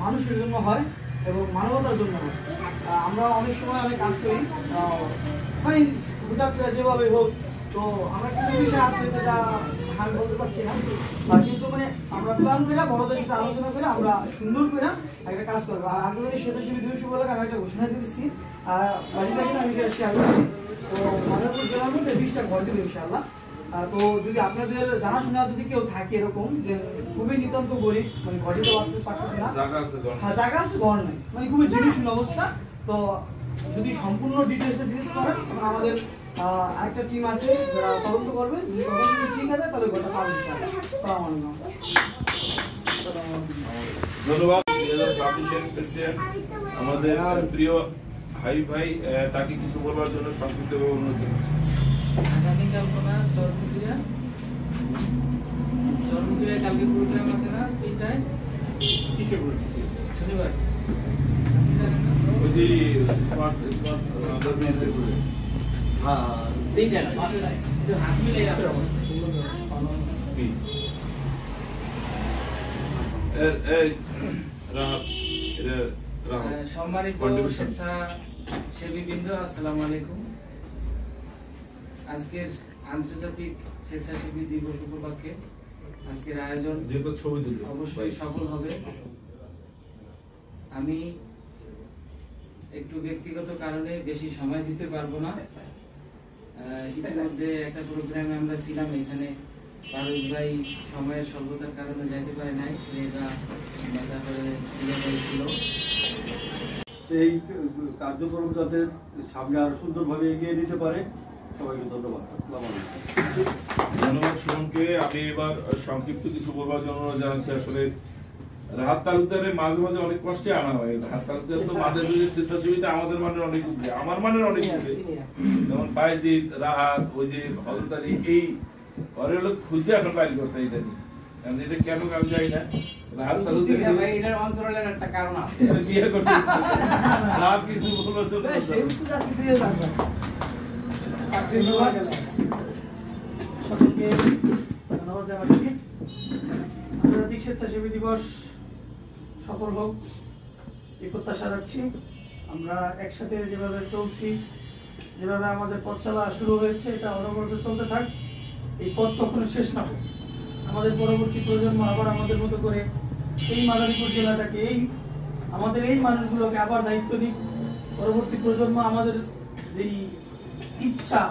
মানুষের জন্য হয় এবং মানবতার জন্য হয়। আমরা অনেক সময় অনেক কাজ করি মানে হুটাট যেভাবে হোক, তো আমরা কিছু বিষয় আছে যেটা আমি বলতে পারছি না, কিন্তু মানে আমরা প্ল্যান করে বড়দের সাথে আলোচনা করে আমরা সুন্দর করে একটা কাজ করবো। আর আন্তর্জাতিক স্বেচ্ছাসেবী দিবস উপলক্ষে আমি একটা ঘোষণা দিতেছি, বাড়ির আমি শেয়ার করছি। তো মাদারপুর জেলার মধ্যে 20টা ঘর দেবো ইনশাআল্লাহ। তো যদি আপনাদের জানাশোনা যদি কেউ থাকে এরকম যে খুবই নিতান্ত গরিব, মানে ঘর দিতে পারতেছে না, হ্যাঁ জায়গা আছে ঘর নাই, মানে খুবই জীর্ণ অবস্থা, তো যদি সম্পূর্ণ ডিটেলসে দিতে পারেন আমাদের আরেকটা টিম আছে যারা তদন্ত করবে, যদি তদন্ত ঠিক আছে তাহলে ঘরটা পাবেন ইনশাআল্লাহ। আসসালামু আলাইকুম। ধন্যবাদ। আমাদের প্রিয় হাই ভাই তাকে কিছু বলার জন্য সংক্ষিপ্ত অনুরোধ করছি। আগামীকাল চরমুদিয়া কালকে প্রোগ্রাম আছে না 3টায়? কিসের প্রোগ্রাম? শনিবার। ওই যে স্মার্ট দরমিয়ানের প্রোগ্রাম। হ্যাঁ 3টায় না 5টায়। কিন্তু হাত মিলে যাবে অবশ্য সুন্দর পালন। সম্মানিত স্বেচ্ছাসেবীবৃন্দ, আসসালামু আলাইকুম। আজকের আন্তর্জাতিক স্বেচ্ছাসেবী দিবস উপলক্ষে আজকের আয়োজন অবশ্যই সফল হবে। আমি একটু ব্যক্তিগত কারণে বেশি সময় দিতে পারবো না। ইতিমধ্যে একটা প্রোগ্রামে আমরা ছিলাম, এখানে পারুল ভাই সময়ের স্বল্পতার কারণে যাইতে পারে নাই, এই কার্যক্রম যাতে সামনে আরো সুন্দরভাবে এগিয়ে নিতে পারে, সবাইকে ধন্যবাদ। আসসালামু আলাইকুম। ধন্যবাদ সুমনকে। আমি এবার সংক্ষিপ্ত কিছু বলবার জন্য জানাচ্ছি। আসলে রাহাত তালুকদারের মাঝে মাঝে অনেক কষ্টে আনা হয়। রাহাত তালুকদার তো মাঝে মাঝে স্বেচ্ছাসেবীতে আমাদের মানের অনেক উপরে, আমার মানের অনেক উপরে, যেমন বাইজিদ, রাহাত, ওই যে হযরত আলী, এই ওরে লোক খুঁজে এখন বাইর করতে ইত্যাদি। কারণ এটা কেন আমি জানি না। রাহাত তালুকদার এটার অন্তরালের একটা কারণ আছে, বিয়ে করছে না কিছু বলো চলো সকলকে ধন্যবাদ জানাচ্ছি। আন্তর্জাতিক স্বেচ্ছাসেবী দিবস সফল হোক এই প্রত্যাশা রাখছি। আমরা একসাথে যেভাবে চলছি, যেভাবে আমাদের পথ চলা শুরু হয়েছে, এটা অনবরত চলতে থাক। এই পথ কখনো শেষ না হোক। আমাদের পরবর্তী প্রজন্ম আবার আমাদের মতো করে এই মাদারীপুর জেলাটাকে, আমাদের এই মানুষগুলোকে আবার দায়িত্ব নিক। পরবর্তী প্রজন্ম আমাদের যেই ইচ্ছা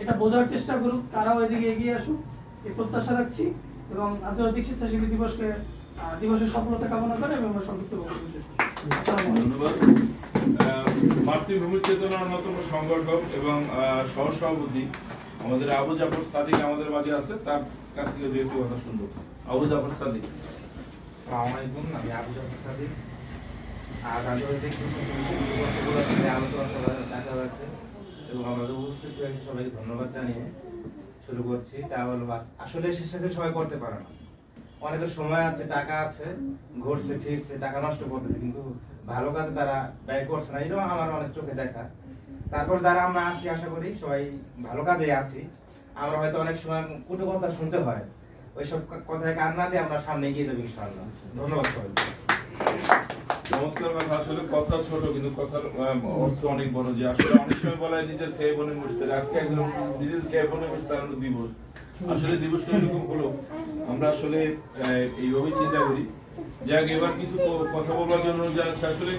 এটা বোঝার চেষ্টা করুক, তারাও এদিকে এগিয়ে আসুক, এই প্রত্যাশা রাখছি। এবং আন্তর্জাতিক স্বেচ্ছাসেবী দিবসের সফলতা কামনা করে আমি আমার সংক্ষিপ্ত বক্তব্য শেষ করছি। ধন্যবাদ। মাতৃভূমি চেতনার অন্যতম সংগঠক এবং সহসভাপতি আমাদের আবু জাফর সাদিক আমাদের মাঝে আছে, তার কাছ থেকে যেহেতু কথা শুনবো। আবু জাফর সাদিক। আসসালামু আলাইকুম। আমি আবু জাফর সাদিক। আজ আন্তর্জাতিক স্বেচ্ছাসেবী আলোচনা দেখা যাচ্ছে এবং আমাদের উপস্থিত হয়েছে সবাইকে ধন্যবাদ জানিয়ে শুরু করছি। তা হলো আসলে স্বেচ্ছাসেবী সবাই করতে পারে না। অনেকের সময় আছে, টাকা আছে, ঘুরছে ফিরছে, টাকা নষ্ট করতেছে, কিন্তু ভালো কাজে তারা ব্যয় করছে না। এটাও আমার অনেক চোখে দেখা। তারপর যারা আমরা আছি, আশা করি সবাই ভালো কাজে আছি। আমরা হয়তো অনেক সময় কোনো কথা শুনতে হয়, ওইসব কথায় কান না দিয়ে আমরা সামনে এগিয়ে যাবো ইনশাআল্লাহ। ধন্যবাদ সবাইকে। চমৎকার কথা। আসলে কথা ছোট কিন্তু কথার অর্থ অনেক বড়। যে আসলে অনেক সময় বলা হয় নিজের খেয়ে বনে বসতে, আজকে একজন নিজের খেয়ে বনে বসতে তার দিবস। আসলে দিবসটা এরকম হলো, আমরা আসলে এইভাবেই চিন্তা করি। যাক, এবার কিছু কথা বলার জন্য জানাচ্ছি। আসলে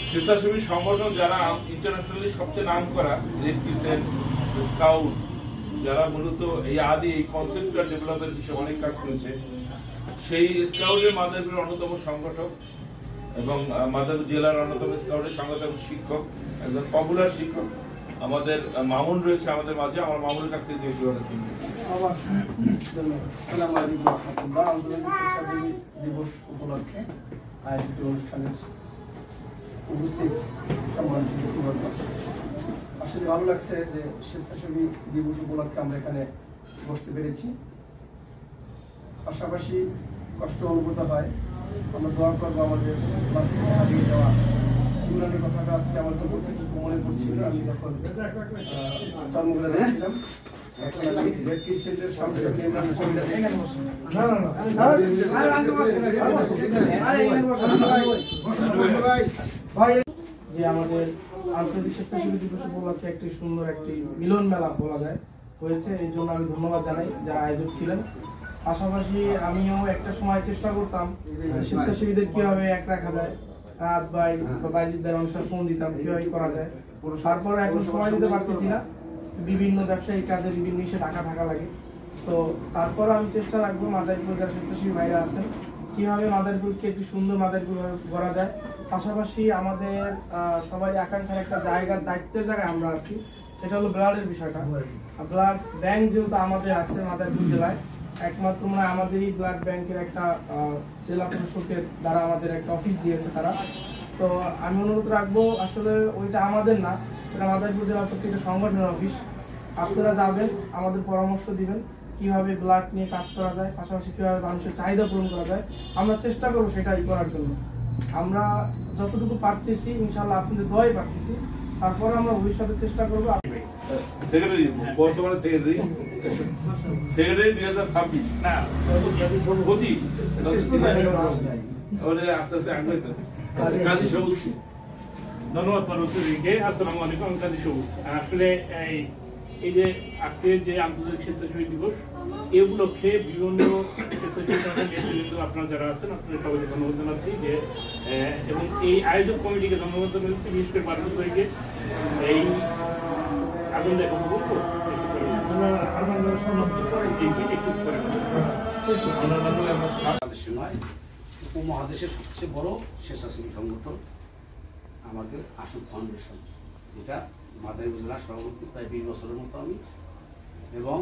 স্বেচ্ছাসেবী সংগঠন যারা ইন্টারন্যাশনালি সবচেয়ে নাম করা, রেড ক্রিসেন্ট, স্কাউট, যারা মূলত এই আদি এই কনসেপ্টটা ডেভেলপের বিষয়ে অনেক কাজ করেছে, সেই স্কাউটের মাদারীপুরের অন্যতম সংগঠক এবং মাদারীপুর জেলার অন্যতম স্কাউটের সংগঠক শিক্ষক, একজন পপুলার শিক্ষক আমাদের মামুন রয়েছে আমাদের মাঝে। আমার মামুনের কাছ থেকে একটু কথা শুনবো। আসসালামু আলাইকুম ওয়া রাহমাতুল্লাহ। আন্তর্জাতিক স্বেচ্ছাসেবী দিবস উপলক্ষে আয়োজিত অনুষ্ঠানের উপস্থিত সম্মানিত ব্যক্তিবর্গ, আসলে ভালো লাগছে যে স্বেচ্ছাসেবী দিবস উপলক্ষে আমরা এখানে বসতে পেরেছি। পাশাপাশি কষ্ট অনুভূত হয়। আমরা দোয়া করবো আমাদের ক্লাস থেকে হারিয়ে যাওয়া ইমরানের কথাটা আজকে আমার তো প্রত্যেক মনে পড়ছিল। আমি যখন জন্মগ্রহণ ছিলাম ব্যক্তি সেটের সামনে থেকে আমরা ছবিটা দেখি। যে আমাদের আন্তর্জাতিক স্বেচ্ছাসেবী দিবস উপলক্ষে একটি সুন্দর একটি মিলন মেলা বলা যায় হয়েছে, এই জন্য আমি ধন্যবাদ জানাই যারা আয়োজক ছিলেন। পাশাপাশি আমিও একটা সময় চেষ্টা করতাম স্বেচ্ছাসেবীদের কিভাবে এক রাখা যায়, রাত ভাই বা বাইজিদের অনুসার ফোন দিতাম কিভাবে করা যায়। তারপরে এখন সময় দিতে পারতেছি না, বিভিন্ন ব্যবসায়িক কাজে বিভিন্ন ইসে থাকা লাগে। তো তারপর আমি চেষ্টা রাখবো মাদারীপুর যারা স্বেচ্ছাসেবী ভাইরা আছেন কিভাবে মাদারীপুরকে একটি সুন্দর মাদারীপুর গড়া যায়। পাশাপাশি আমাদের সবাই আকাঙ্ক্ষার একটা জায়গার দায়িত্বের জায়গায় আমরা আছি, সেটা হলো ব্লাডের বিষয়টা। ব্লাড ব্যাংক যেহেতু আমাদের আছে মাদারীপুর জেলায়, একমাত্র মানে আমাদেরই ব্লাড ব্যাংকের একটা জেলা প্রশাসকের দ্বারা আমাদের একটা অফিস দিয়েছে তারা। তো আমি অনুরোধ রাখবো, আসলে ওইটা আমাদের না, এটা মাদারীপুর জেলা প্রত্যেকটা সংগঠনের অফিস। আপনারা যাবেন, আমাদের পরামর্শ দিবেন কিভাবে ব্লাড নিয়ে কাজ করা যায়, পাশাপাশি কিভাবে মানুষের চাহিদা পূরণ করা যায়। আমরা চেষ্টা করবো সেটাই করার জন্য। আমরা যতটুকু পারতেছি ইনশাআল্লাহ আপনাদের দোয়াই পারতেছি, তারপরে আমরা ভবিষ্যতে চেষ্টা করবো। সেক্রেটারি বর্তমানে সেক্রেটারি 2026 না 25 আস্তে আস্তে আগে তো কাজী সবুজ। ধন্যবাদ পার্বতীকে। আসসালামু আলাইকুম, আমি কাজী সবুজ। আসলে এই যে আজকে যে আন্তর্জাতিক স্বেচ্ছাসেবী দিবস, এই উপলক্ষে বিভিন্ন স্বেচ্ছাসেবী সংগঠনের নেতৃবৃন্দ আপনারা যারা আছেন আপনাদের সবাইকে ধন্যবাদ জানাচ্ছি যে, এবং এই আয়োজক কমিটিকে ধন্যবাদ জানাচ্ছি, বিশেষ করে পার্বতীকে এই আনন্দ উপমহাদেশের সবচেয়ে বড় স্বেচ্ছাসেবী সংগঠন আমাদের আশুক ফাউন্ডেশন, যেটা মাদারীপুর জেলার সভাপতি প্রায় 20 বছরের মতো আমি, এবং